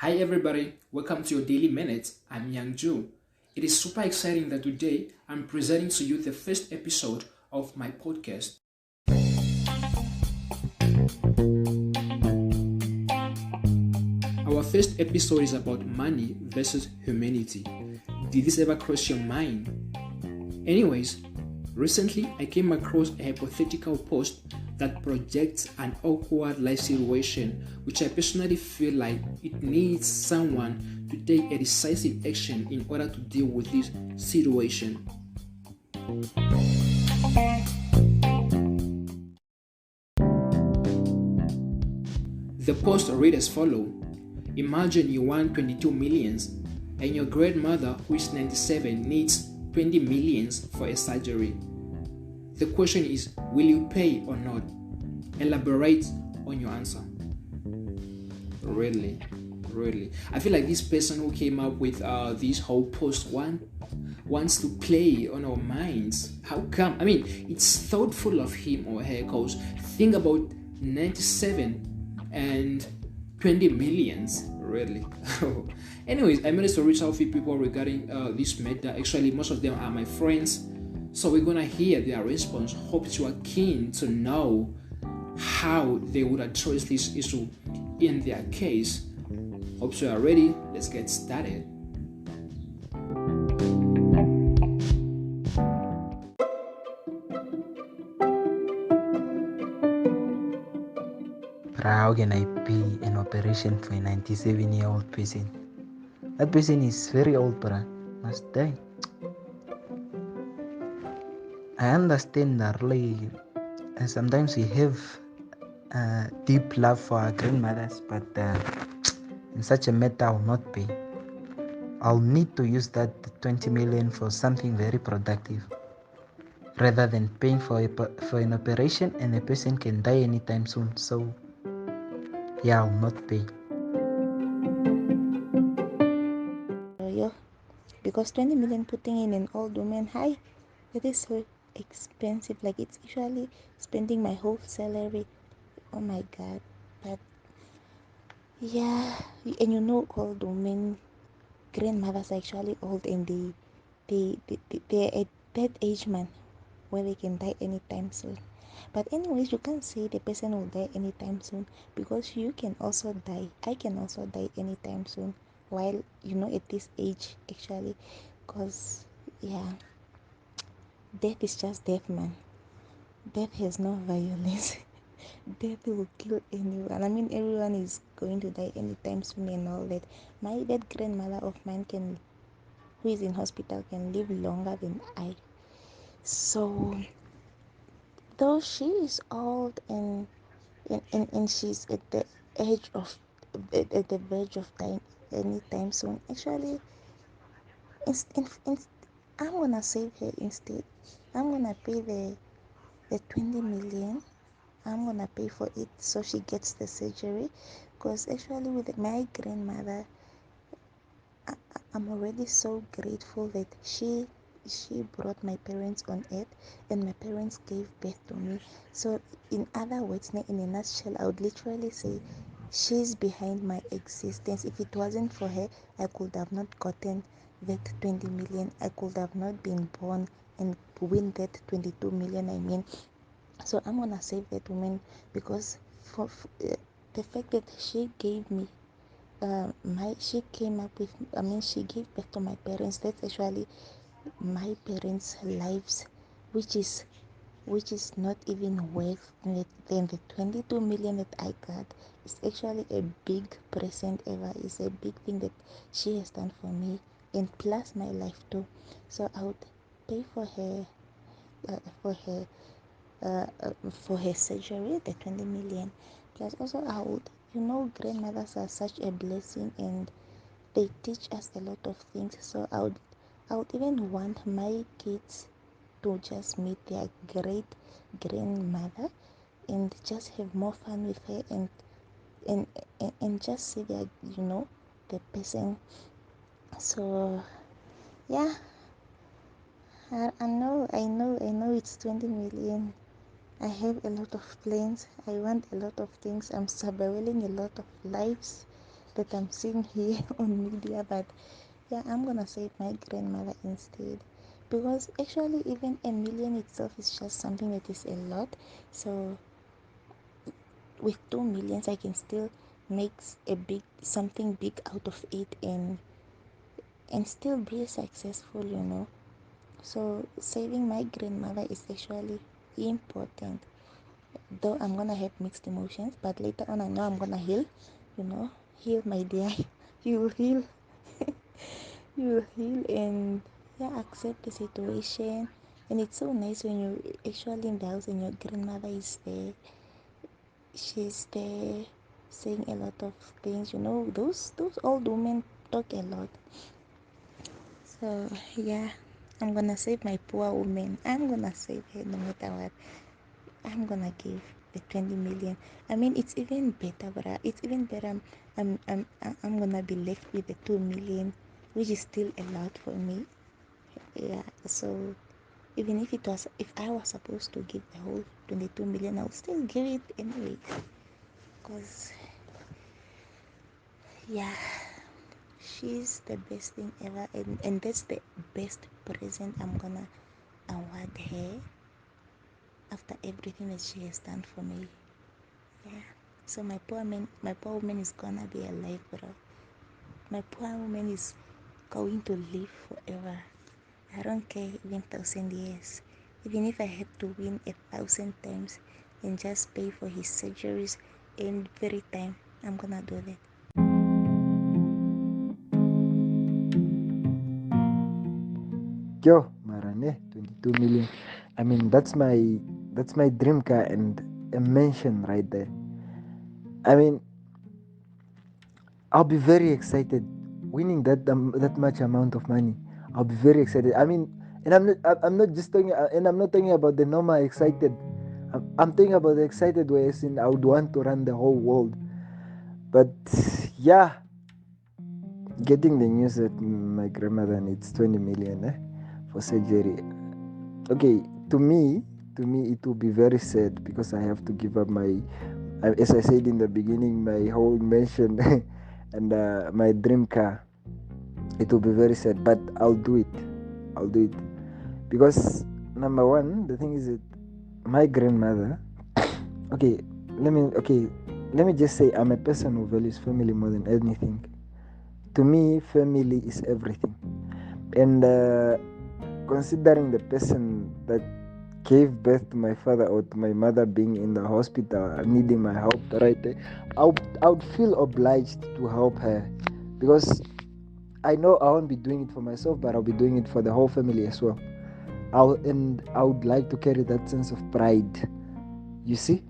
Hi everybody, welcome to your Daily Minutes. I'm Yang Ju. It is super exciting that today I'm presenting to you the first episode of my podcast. Our first episode is about money versus humanity. Did this ever cross your mind? Anyways, recently I came across a hypothetical post that projects an awkward life situation which I personally feel like it needs someone to take a decisive action in order to deal with this situation. The post read as follows. Imagine you want 22 millions and your grandmother who is 97 needs 20 millions for a surgery. The question is, will you pay or not? Elaborate on your answer. Really, really. I feel like this person who came up with this whole post wants to play on our minds. How come? I mean, it's thoughtful of him or her because think about 97 and 20 millions. Really. Anyways, I managed to reach out to people regarding this matter. Actually, most of them are my friends. So we're gonna hear their response. Hope you are keen to know how they would address this issue in their case. Hope you are ready. Let's get started. But how can I pay an operation for a 97-year-old person? That person is very old, bruh. Must die. I understand that really, sometimes we have deep love for our grandmothers, but in such a matter, I'll not pay. I'll need to use that 20 million for something very productive rather than paying for an operation and a person can die anytime soon. So, yeah, I'll not pay. Because 20 million putting in an old woman, hi, it is so expensive. Like it's usually spending my whole salary. Oh my god. But yeah, and old women, grandmothers are actually old, and they're at that age, man, where they can die anytime soon. But anyways, you can't say the person will die anytime soon, because you can also die. I can also die anytime soon, while at this age actually, because yeah, death is just death, man. Death has no violence. Death will kill anyone. I mean, everyone is going to die anytime soon and all that. My that grandmother of mine who is in hospital, can live longer than I. So though she is old and she's at the edge of at the verge of dying anytime soon, actually, in, I'm gonna save her instead. I'm gonna pay the 20 million. I'm gonna pay for it so she gets the surgery, because actually with my grandmother, I'm already so grateful that she brought my parents on earth, and my parents gave birth to me. So in other words, in a nutshell, I would literally say she's behind my existence. If it wasn't for her, I could have not gotten that 20 million. I could have not been born and win that 22 million, I mean. So I'm gonna save that woman, because the fact that she gave me she came up with, I mean, she gave birth to my parents. That's actually my parents' lives, which is not even worth it than the 22 million that I got. It's actually a big present ever. It's a big thing that she has done for me, and plus my life too. So I would pay uh, for her for her surgery, the 20 million. Plus also I would, grandmothers are such a blessing, and they teach us a lot of things. So I would even want my kids to just meet their great grandmother and just have more fun with her, and and just see their, the person. So yeah, I know it's 20 million. I have a lot of plans. I want a lot of things. I'm surveilling a lot of lives. that I'm seeing here on media. But yeah, I'm gonna save my grandmother instead, because actually even a million itself is just something that is a lot. So with 2 millions I can still make a big something big out of it, and still be successful. So saving my grandmother is actually important, though I'm gonna have mixed emotions, but later on I know I'm gonna heal my dear. You will heal. You will heal, and yeah, accept the situation. And it's so nice when you're actually in the house and your grandmother is there. She's there saying a lot of things. Those old women talk a lot. So yeah, I'm gonna save my poor woman. I'm gonna save her no matter what. I'm gonna give the 20 million. I mean, it's even better, but it's even better. I'm gonna be left with the 2 million, which is still a lot for me. Yeah. So even if I was supposed to give the whole 22 million, I'll still give it anyway. Cause yeah, she's the best thing ever, and that's the best present I'm gonna award her after everything that she has done for me. Yeah. So my poor woman is gonna be alive, bro. My poor woman is going to live forever. I don't care even 1,000 years. Even if I had to win 1,000 times and just pay for his surgeries every time, I'm gonna do that. Yo, Marane, 22 million. I mean, that's my dream car and a mansion right there. I mean, I'll be very excited winning that much amount of money. I'll be very excited. I mean, and I'm not just talking and I'm not talking about the normal excited. I'm talking about the excited way as in I would want to run the whole world. But yeah, getting the news that my grandmother needs 20 million for surgery. Okay, to me it will be very sad because I have to give up as I said in the beginning, my whole mansion and my dream car. It will be very sad, but I'll do it because number one, the thing is that my grandmother. Okay, let me just say I'm a person who values family more than anything. To me, family is everything, and considering the person that gave birth to my father or to my mother being in the hospital needing my help right there, I would feel obliged to help her, because I know I won't be doing it for myself, but I'll be doing it for the whole family as well. I would like to carry that sense of pride, you see.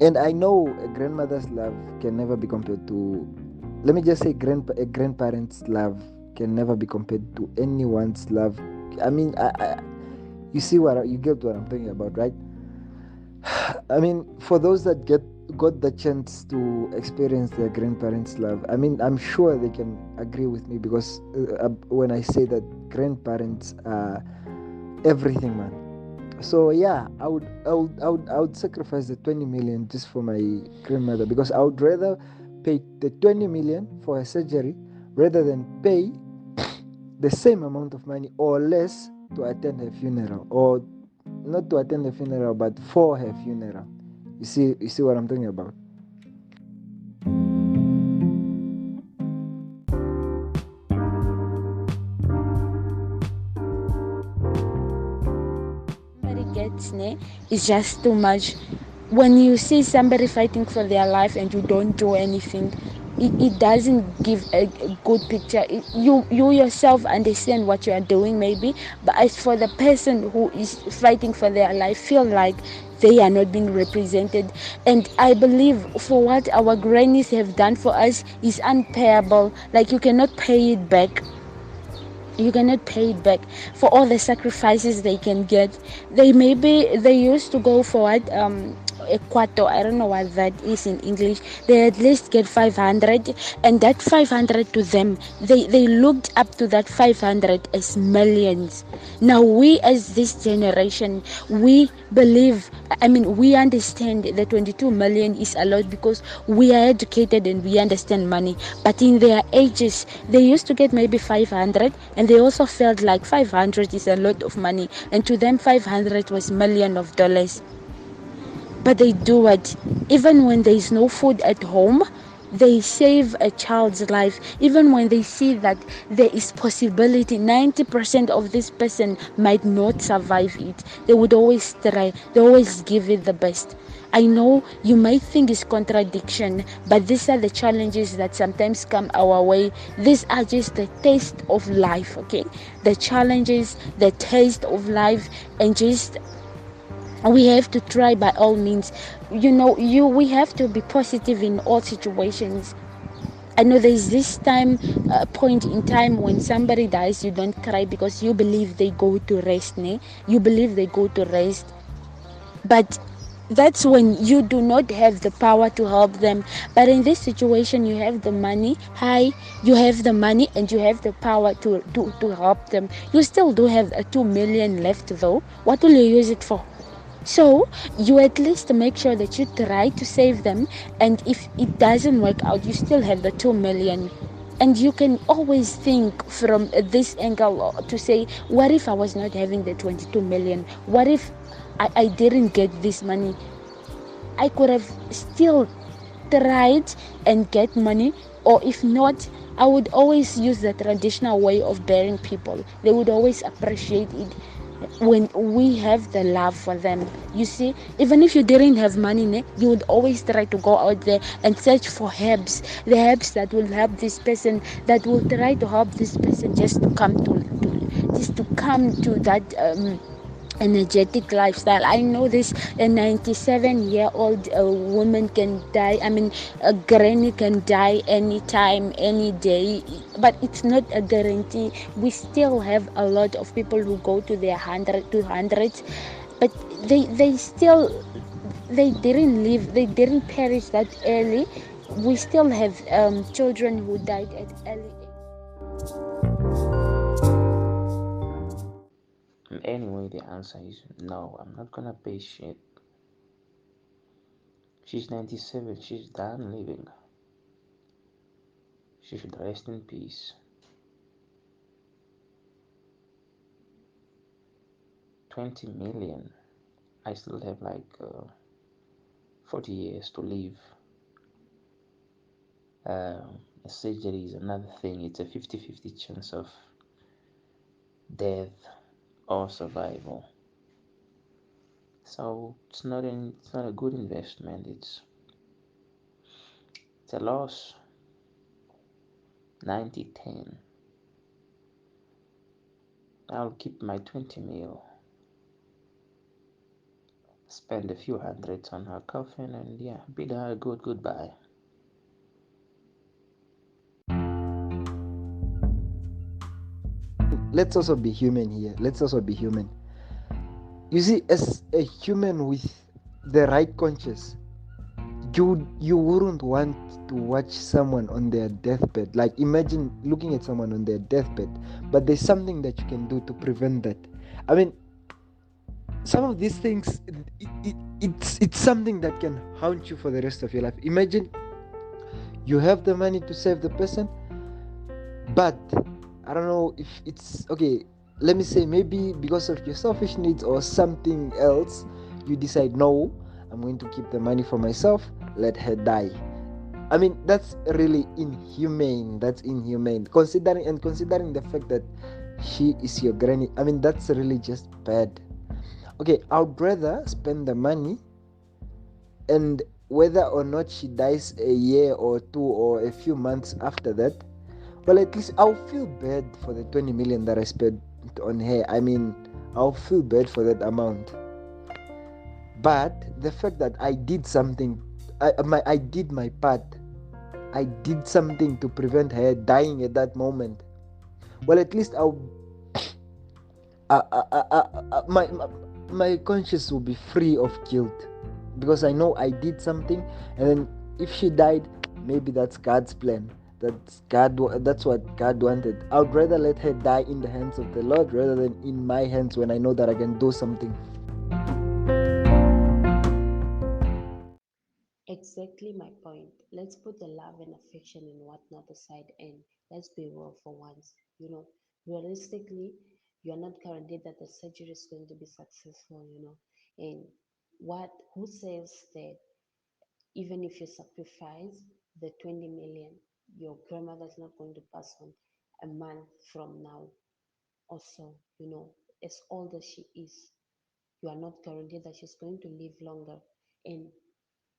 And I know a grandmother's love can never be compared to, let me just say, a grandparent's love can never be compared to anyone's love. I mean, you get what I'm talking about, right? I mean, for those that got the chance to experience their grandparents' love, I mean, I'm sure they can agree with me, because when I say that grandparents are everything, man. So yeah, I would sacrifice the 20 million just for my grandmother, because I would rather pay the 20 million for her surgery rather than pay the same amount of money or less to attend her funeral, or not to attend the funeral but for her funeral. You see what I'm talking about? Somebody gets ne, it's just too much. When you see somebody fighting for their life and you don't do anything, it doesn't give a good picture. You yourself understand what you are doing maybe, but as for the person who is fighting for their life, feel like they are not being represented. And I believe for what our grannies have done for us is unpayable. Like you cannot pay it back for all the sacrifices they can get. They used to go for what a quarter, I don't know what that is in English, they at least get 500, and that 500 to them, they looked up to that 500 as millions. Now we as this generation, we believe, I mean, we understand that 22 million is a lot because we are educated and we understand money. But in their ages, they used to get maybe 500, and they also felt like 500 is a lot of money, and to them 500 was million of dollars. But they do it even when there is no food at home. They save a child's life even when they see that there is possibility 90% of this person might not survive it. They would always try, they always give it the best. I know you might think it's contradiction, but these are the challenges that sometimes come our way. These are just the taste of life, okay? The challenges, the taste of life, and just we have to try by all means. We have to be positive in all situations. I know there's this point in time when somebody dies, you don't cry because you believe they go to rest, you believe they go to rest. But that's when you do not have the power to help them. But in this situation, you have the money. You have the money and you have the power to help them. You still do have a 2 million left though. What will you use it for? So you at least make sure that you try to save them, and if it doesn't work out, you still have the 2 million. And you can always think from this angle to say, what if I was not having the 22 million? What if I didn't get this money? I could have still tried and get money, or if not, I would always use the traditional way of burying people. They would always appreciate it when we have the love for them. You see, even if you didn't have money, you would always try to go out there and search for herbs, the herbs that will help this person, that will try to help this person just to come to that energetic lifestyle. I know this, a 97-year-old woman can die, a granny can die anytime, any day, but it's not a guarantee. We still have a lot of people who go to their 200s, but they didn't live, they didn't perish that early. We still have children who died at early age. Anyway, the answer is no, I'm not gonna pay shit. She's 97, she's done living. She should rest in peace. 20 million. I still have like 40 years to live. A surgery is another thing. It's a 50-50 chance of death or survival. So it's not a good investment. It's a loss. 90-10. I'll keep my 20 mil. Spend a few hundreds on her coffin and bid her a good goodbye. Let's also be human here. You see, as a human with the right conscience, you wouldn't want to watch someone on their deathbed. Like, imagine looking at someone on their deathbed, but there's something that you can do to prevent that. I mean, some of these things, it's something that can haunt you for the rest of your life. Imagine you have the money to save the person, but I don't know if it's okay. Let me say, maybe because of your selfish needs or something else, you decide, no, I'm going to keep the money for myself, let her die. I mean, that's really inhumane. Considering the fact that she is your granny. I mean, that's really just bad. Okay, I would rather spend the money, and whether or not she dies a year or two or a few months after that, well, at least I'll feel bad for the 20 million that I spent on her. I mean, I'll feel bad for that amount. But the fact that I did something, I did my part. I did something to prevent her dying at that moment. Well, at least my conscience will be free of guilt. because I know I did something, and then if she died, maybe that's God's plan. That's what God wanted. I would rather let her die in the hands of the Lord rather than in my hands when I know that I can do something. Exactly my point. Let's put the love and affection and whatnot aside and let's be real for once. Realistically, you're not guaranteed that the surgery is going to be successful. And who says that even if you sacrifice the 20 million, your grandmother's not going to pass on a month from now or so. As old as she is, you are not guaranteed that she's going to live longer. And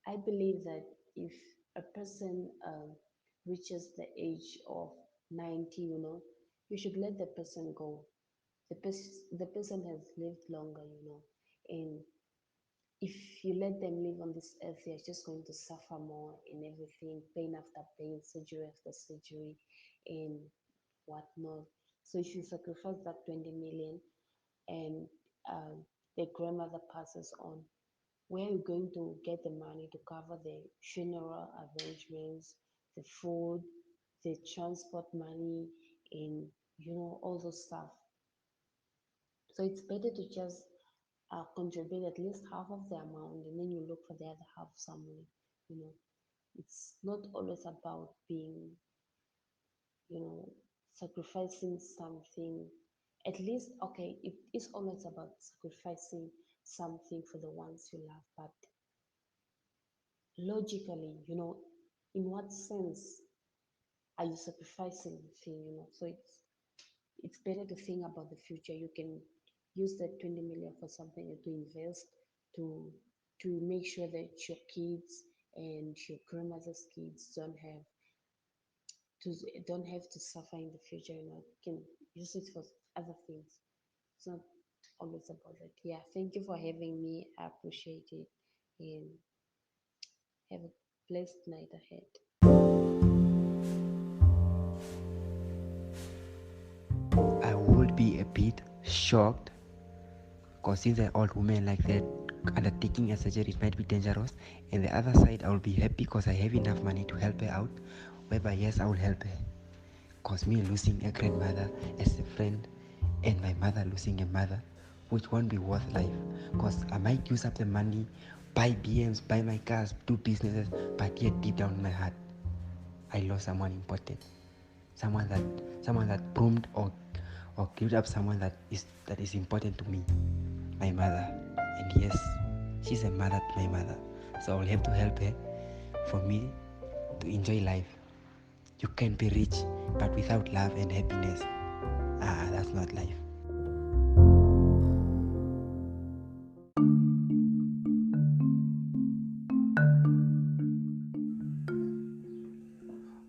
I believe that if a person reaches the age of 90, you should let the person go. The person has lived longer. And if you let them live on this earth, they're just going to suffer more in everything, pain after pain, surgery after surgery, and whatnot. So if you sacrifice that 20 million and the grandmother passes on, where are you going to get the money to cover the funeral arrangements, the food, the transport money, and all those stuff? So it's better to just contribute at least half of the amount, and then you look for the other half somewhere. You know, it's not always about being, you know, sacrificing something. At least, okay, it is always about sacrificing something for the ones you love, but logically, in what sense are you sacrificing the thing? So it's better to think about the future. You can use that 20 million for something to invest to make sure that your kids and your grandmother's kids don't have to suffer in the future. You can use it for other things. It's not always about that. Yeah, thank you for having me. I appreciate it, and have a blessed night ahead. I would be a bit shocked because since an old woman like that undertaking a surgery, it might be dangerous. And the other side, I will be happy because I have enough money to help her out. Whereby, yes, I will help her. Because me losing a grandmother as a friend and my mother losing a mother, which won't be worth life. Because I might use up the money, buy BMs, buy my cars, do businesses, but yet deep down in my heart, I lost someone important. Someone that boomed or gave up someone that is important to me, my mother. And yes, she's a mother to my mother, so I'll have to help her for me to enjoy life. You can be rich, but without love and happiness, that's not life.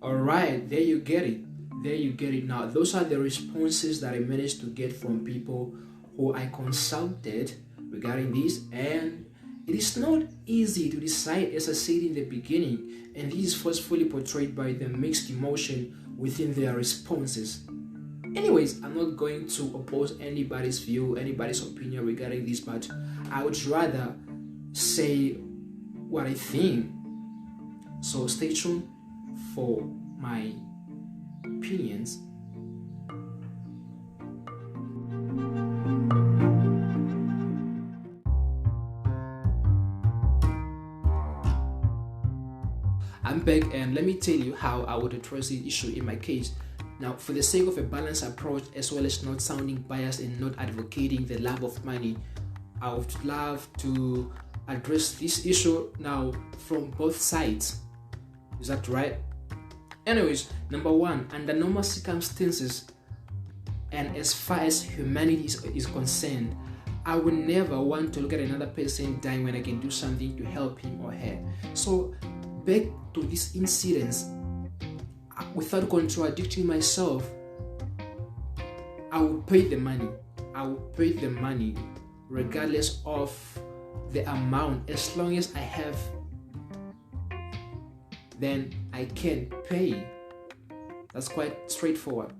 All right, there you get it. There you get it. Now, those are the responses that I managed to get from people who I consulted regarding this, and it is not easy to decide, as I said in the beginning, and this is forcefully portrayed by the mixed emotion within their responses. Anyways, I'm not going to oppose anybody's view, anybody's opinion regarding this, but I would rather say what I think. So stay tuned for my opinions. I'm back, and let me tell you how I would address the issue in my case. Now, for the sake of a balanced approach, as well as not sounding biased and not advocating the love of money, I would love to address this issue now from both sides. Is that right? Anyways, number one, under normal circumstances and as far as humanity is concerned, I would never want to look at another person dying when I can do something to help him or her. So back to this incident, without contradicting myself, I will pay the money. I will pay the money regardless of the amount. As long as I have, then I can pay. That's quite straightforward.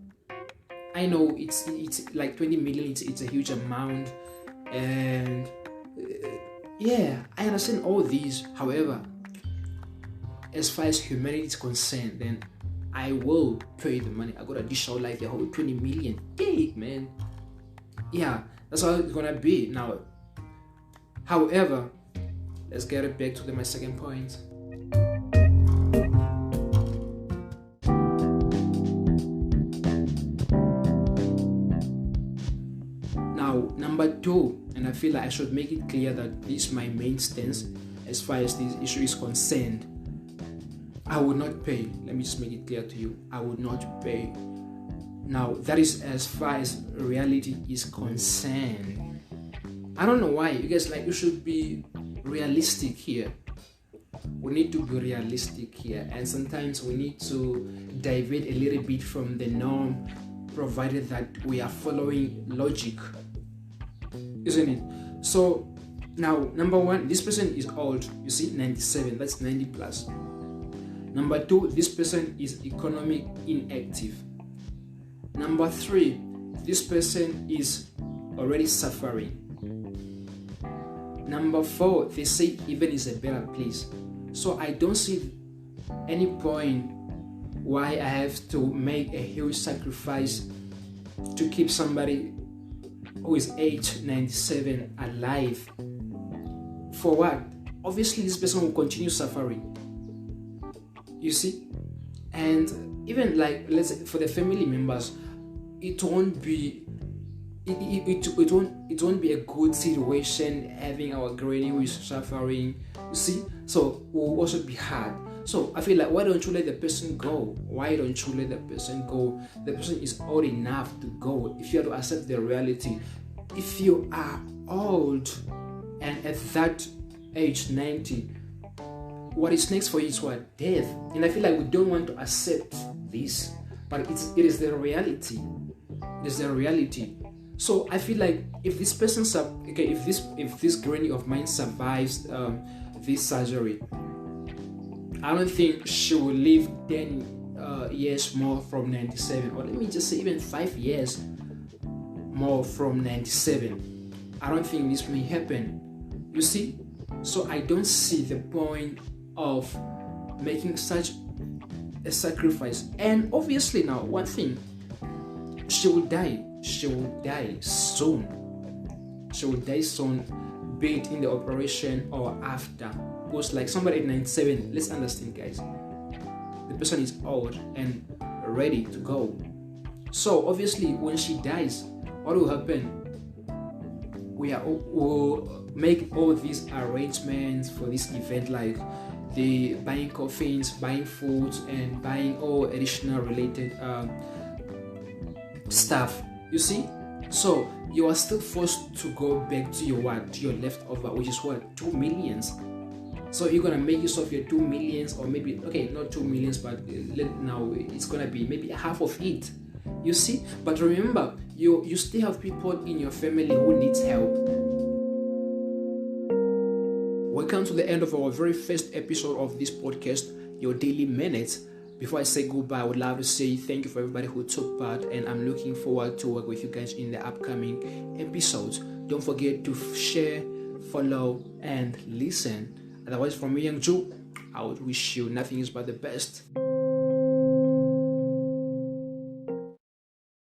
I know it's like 20 million. It's a huge amount, and Yeah, I understand all these. However, as far as humanity is concerned, then I will pay the money. I gotta dish out like the whole 20 million. Hey, man. Yeah, that's how it's gonna be. Now, however, let's get it back to my second point. Now, number two, and I feel like I should make it clear that this is my main stance as far as this issue is concerned. I would not pay. Let me just make it clear to you. I would not pay. Now, that is as far as reality is concerned. I don't know why. You guys, like, you should be realistic here. We need to be realistic here. And sometimes we need to divert a little bit from the norm, provided that we are following logic. Isn't it? So, now, number one, this person is old. You see, 97. That's 90 plus. Number two, this person is economic inactive. Number three, this person is already suffering. Number four, they say heaven is a better place. So I don't see any point why I have to make a huge sacrifice to keep somebody who is age 97 alive. For what? Obviously, this person will continue suffering. You see? And even like, let's say for the family members, it won't be it won't be a good situation having our granny who is suffering. You see? So it will also be hard. So I feel like, why don't you let the person go? Why don't you let the person go? The person is old enough to go. If you have to accept the reality, if you are old and at that age 90, what is next for you is what? Death. And I feel like we don't want to accept this, but it is the reality. It is the reality. So I feel like if this person if this granny of mine survives this surgery, I don't think she will live 10 years more from 97, or let me just say even 5 years more from 97. I don't think this may happen. You see? So I don't see the point of making such a sacrifice. And obviously now, one thing, she will die soon. She will die soon, be it in the operation or after. Because like somebody at 97, let's understand, guys, the person is old and ready to go. So obviously when she dies, what will happen? We'll make all these arrangements for this event, like the buying coffins, buying foods, and buying all additional related stuff. You see? So you are still forced to go back to your leftover, which is what? 2 millions. So you're gonna make use of your 2 millions, or maybe, okay, not 2 millions, but now it's gonna be maybe half of it. You see? But remember, you still have people in your family who needs help. Welcome to the end of our very first episode of this podcast, Your Daily Minutes. Before I say goodbye, I would love to say thank you for everybody who took part, and I'm looking forward to work with you guys in the upcoming episodes. Don't forget to share, follow, and listen. Otherwise, from me, Young Joe, I would wish you nothing but the best.